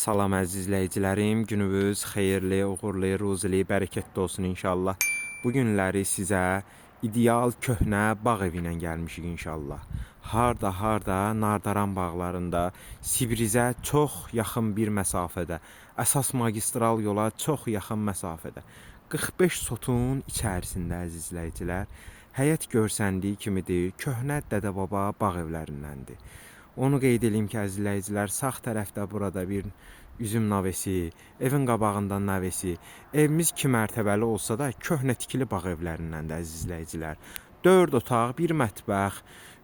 Salam əziz izləyicilərim, gününüz xeyirli, uğurlu, ruzili, bərəkətli olsun inşallah. Bu günləri sizə ideal köhnə bağ evi ilə gəlmişik inşallah. Harda, Nardaran bağlarında, Sibrizə çox yaxın bir məsafədə, əsas magistral yola çox yaxın məsafədə, 45 sotun içərisində əziz izləyicilər, həyət görsəndiyi kimidir, köhnə dədə-baba bağ evlərindəndir. Onu qeyd edeyim ki, əziz izləyicilər, sağ tərəfdə burada bir üzüm navesi, evin qabağından navesi. Evimiz 2 mərtəbəli olsa da köhnə tikili bağ evlərindəndir əziz izləyicilər. 4 otaq, 1 mətbəx,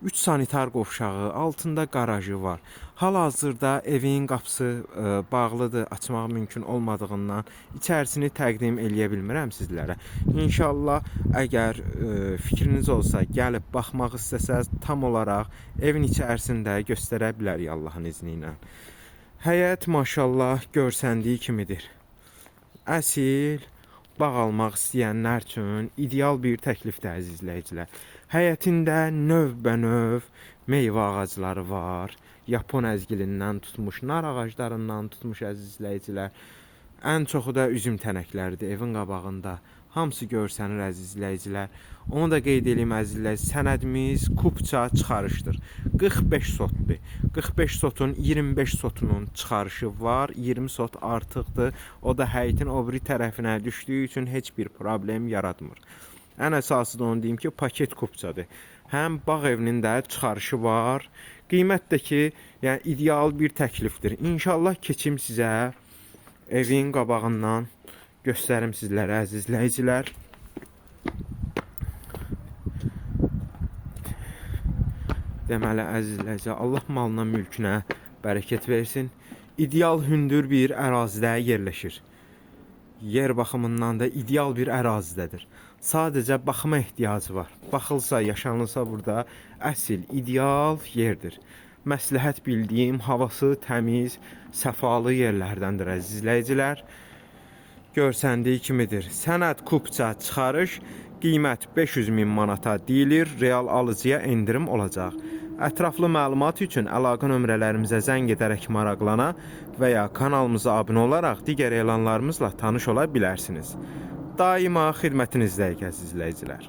3 sanitar qovşağı, altında qarajı var. Hal-hazırda evin qapısı bağlıdır, açmaq mümkün olmadığından içərisini təqdim eləyə bilmirəm sizlərə. İnşallah əgər fikriniz olsa, gəlib baxmaq istəsəz, tam olaraq evin içərisində göstərə bilərik Allahın izni ilə. Həyət maşallah görsəndiyi kimidir. Əsil bağ almaq istəyənlər üçün ideal bir təklifdir əziz izləyicilər. Həyətində növbənöv meyvə ağacları var. Yapon əzgilindən tutmuş, nar ağaclarından tutmuş əziz izləyicilər. Ən çoxu da üzüm tənəkləridir evin qabağında. Hamısı görsənir əziz izləyicilər. Onu da qeyd edeyim əziz izləyicilər, sənədimiz kupça çıxarışdır. 45 sotdur. 45 sotun 25 sotunun çıxarışı var. 20 sot artıqdır. O da həyətin o biri tərəfinə düşdüyü üçün heç bir problem yaratmır. Ən əsası da onu deyim ki, paket kupçadır. Həm bağ evinin də çıxarışı var. Qiymət də ki, yəni ideal bir təklifdir. İnşallah keçim sizə evin qabağından göstərim sizlərə əziz izləyicilər. Deməli əziz izləyicilər, Allah malına, mülkünə bərəkət versin. İdeal hündür bir ərazidə yerləşir. Yer baxımından da ideal bir ərazidədir. Sadəcə baxıma ehtiyacı var. Baxılsa, yaşanılsa burada əsl, ideal yerdir. Məsləhət bildiyim, havası təmiz, səfalı yerlərdəndir əziz izləyicilər. Görsəndiyi kimidir. Sənəd kupça çıxarış, qiymət 500.000 manata deyilir, real alıcıya endirim olacaq. Ətraflı məlumat üçün əlaqə nömrələrimizə zəng edərək maraqlana və ya kanalımıza abunə olaraq digər elanlarımızla tanış ola bilərsiniz. Daima xidmətinizdəyik əziz izləyicilər.